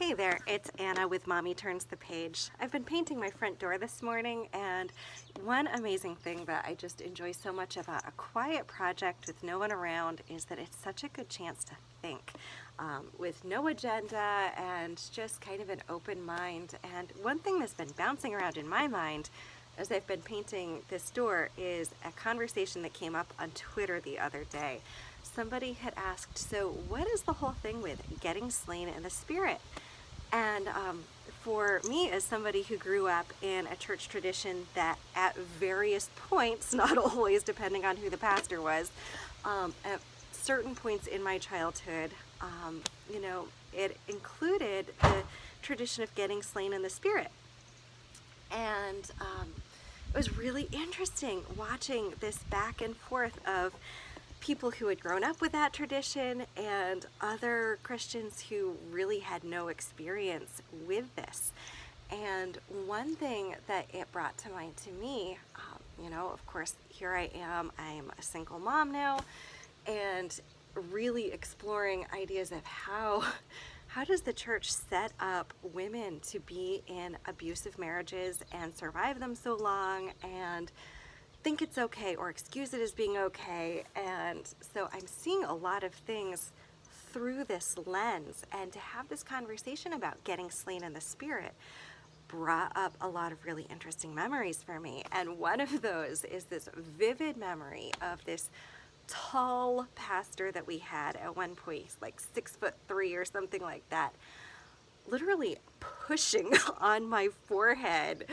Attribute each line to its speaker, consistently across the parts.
Speaker 1: Hey there, it's Anna with Mommy Turns the Page. I've been painting my front door this morning, and one amazing thing that I just enjoy so much about a quiet project with no one around is that it's such a good chance to think with no agenda and just kind of an open mind. And one thing that's been bouncing around in my mind as I've been painting this door is a conversation that came up on Twitter the other day. Somebody had asked, so what is the whole thing with getting slain in the spirit? And for me, as somebody who grew up in a church tradition that at various points, not always depending on who the pastor was, at certain points in my childhood, it included the tradition of getting slain in the spirit. And it was really interesting watching this back and forth of people who had grown up with that tradition and other Christians who really had no experience with this. And one thing that it brought to mind to me, of course, here I am, I'm a single mom now, and really exploring ideas of how does the church set up women to be in abusive marriages and survive them so long and think it's okay or excuse it as being okay. And so I'm seeing a lot of things through this lens, and to have this conversation about getting slain in the spirit brought up a lot of really interesting memories for me. And one of those is this vivid memory of this tall pastor that we had at one point. He's like 6'3" or something like that, literally pushing on my forehead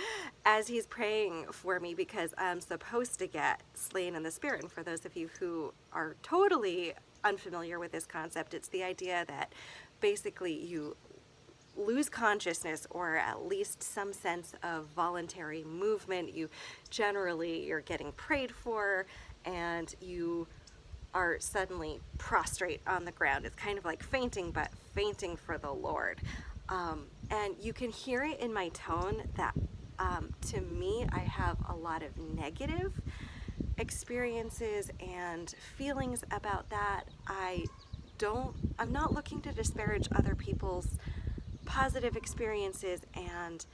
Speaker 1: as he's praying for me because I'm supposed to get slain in the spirit. And for those of you who are totally unfamiliar with this concept, it's the idea that basically you lose consciousness or at least some sense of voluntary movement. You're getting prayed for and you are suddenly prostrate on the ground. It's kind of like fainting, but fainting for the Lord. And you can hear it in my tone that to me, I have a lot of negative experiences and feelings about that. I'm not looking to disparage other people's positive experiences and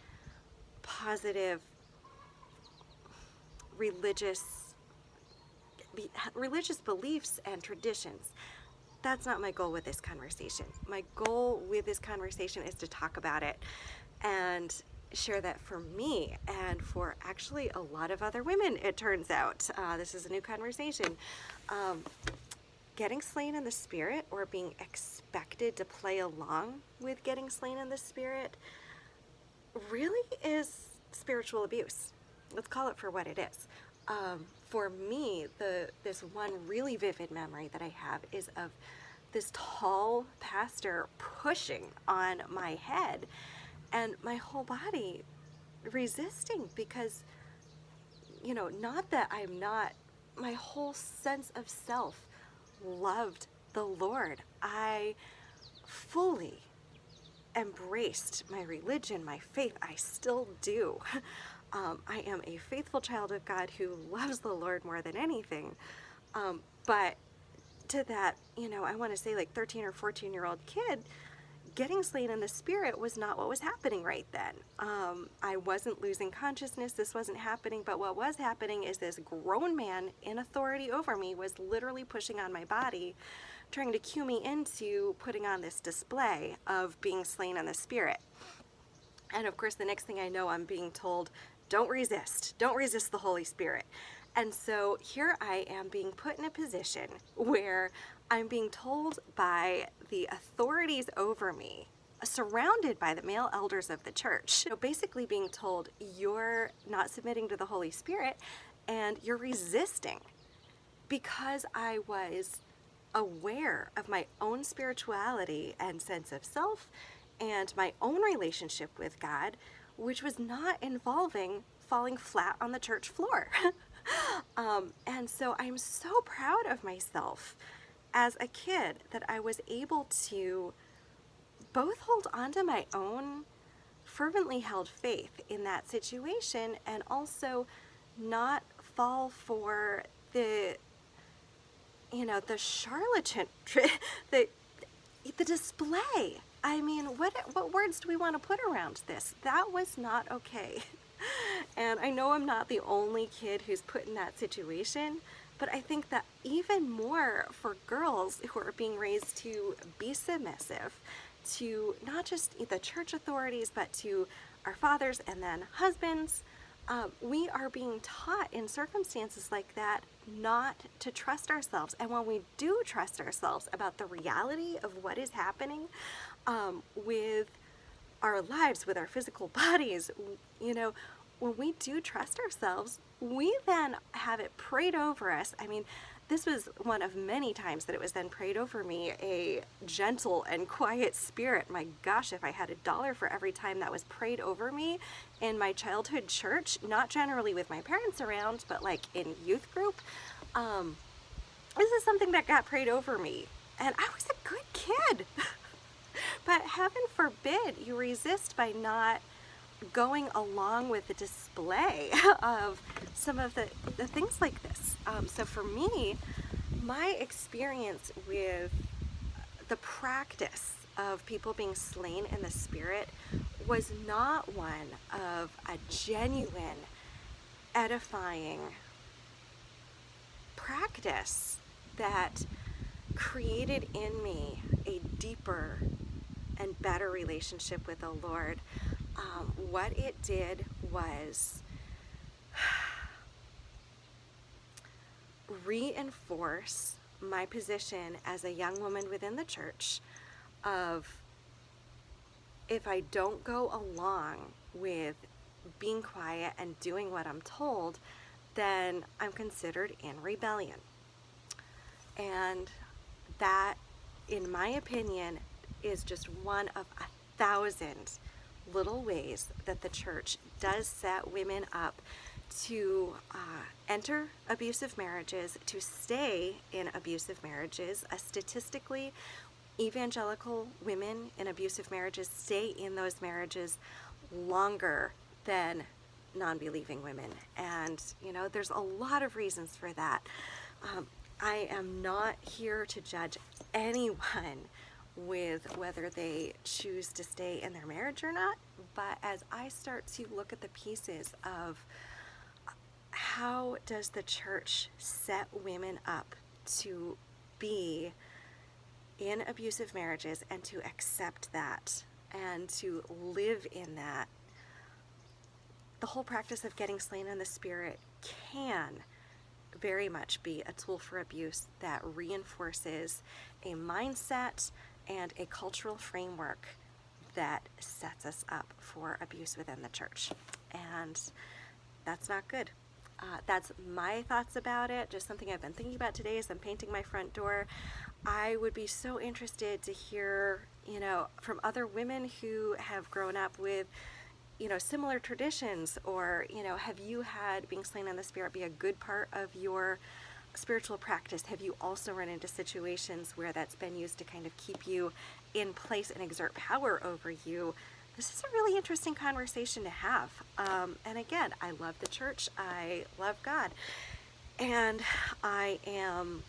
Speaker 1: positive religious beliefs and traditions. That's not my goal with this conversation. My goal with this conversation is to talk about it and share that for me and for actually a lot of other women, it turns out. This is a new conversation. Getting slain in the spirit, or being expected to play along with getting slain in the spirit, really is spiritual abuse. Let's call it for what it is. For me, this one really vivid memory that I have is of this tall pastor pushing on my head and my whole body resisting because, not that my whole sense of self loved the Lord. I fully embraced my religion, my faith. I still do. I am a faithful child of God who loves the Lord more than anything. But to that, I want to say like 13 or 14-year-old kid, getting slain in the spirit was not what was happening right then. I wasn't losing consciousness. This wasn't happening. But what was happening is this grown man in authority over me was literally pushing on my body, trying to cue me into putting on this display of being slain in the spirit. And of course, the next thing I know, I'm being told, don't resist the Holy Spirit. And so here I am being put in a position where I'm being told by the authorities over me, surrounded by the male elders of the church, basically being told you're not submitting to the Holy Spirit and you're resisting, because I was aware of my own spirituality and sense of self and my own relationship with God, which was not involving falling flat on the church floor. And so I'm so proud of myself as a kid that I was able to both hold on to my own fervently held faith in that situation and also not fall for the charlatan, the display I mean, what words do we want to put around this? That was not okay. And I know I'm not the only kid who's put in that situation, but I think that even more for girls who are being raised to be submissive to not just the church authorities, but to our fathers and then husbands, we are being taught in circumstances like that not to trust ourselves. And when we do trust ourselves about the reality of what is happening with our lives, with our physical bodies, you know, when we do trust ourselves, we then have it prayed over us. I mean, this was one of many times that it was then prayed over me, a gentle and quiet spirit. My gosh, if I had $1 for every time that was prayed over me in my childhood church, not generally with my parents around, but like in youth group, this is something that got prayed over me. And I was a good kid. But heaven forbid you resist by not going along with the display of some of the things like this. So for me, my experience with the practice of people being slain in the Spirit was not one of a genuine, edifying practice that created in me a deeper and better relationship with the Lord. What it did was reinforce my position as a young woman within the church of, if I don't go along with being quiet and doing what I'm told, then I'm considered in rebellion. And that, in my opinion, is just one of 1,000 little ways that the church does set women up to enter abusive marriages, to stay in abusive marriages. Statistically, evangelical women in abusive marriages stay in those marriages longer than non-believing women. And, you know, there's a lot of reasons for that. I am not here to judge anyone with whether they choose to stay in their marriage or not, but as I start to look at the pieces of how does the church set women up to be in abusive marriages and to accept that and to live in that, the whole practice of getting slain in the Spirit can very much be a tool for abuse that reinforces a mindset and a cultural framework that sets us up for abuse within the church. And that's not good. That's my thoughts about it, just something I've been thinking about today as I'm painting my front door. I would be so interested to hear, you know, from other women who have grown up with, you know, similar traditions, or, you know, have you had being slain in the Spirit be a good part of your spiritual practice? Have you also run into situations where that's been used to kind of keep you in place and exert power over you? This is a really interesting conversation to have. And again, I love the church. I love God. And I am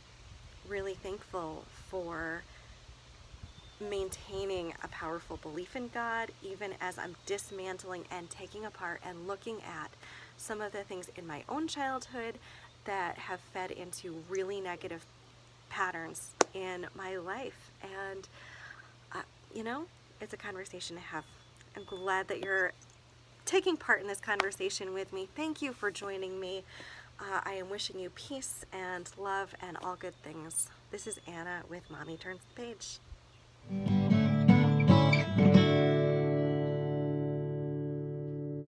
Speaker 1: really thankful for maintaining a powerful belief in God, even as I'm dismantling and taking apart and looking at some of the things in my own childhood that have fed into really negative patterns in my life. And, you know, it's a conversation to have. I'm glad that you're taking part in this conversation with me. Thank you for joining me. I am wishing you peace and love and all good things. This is Anna with Mommy Turns the Page.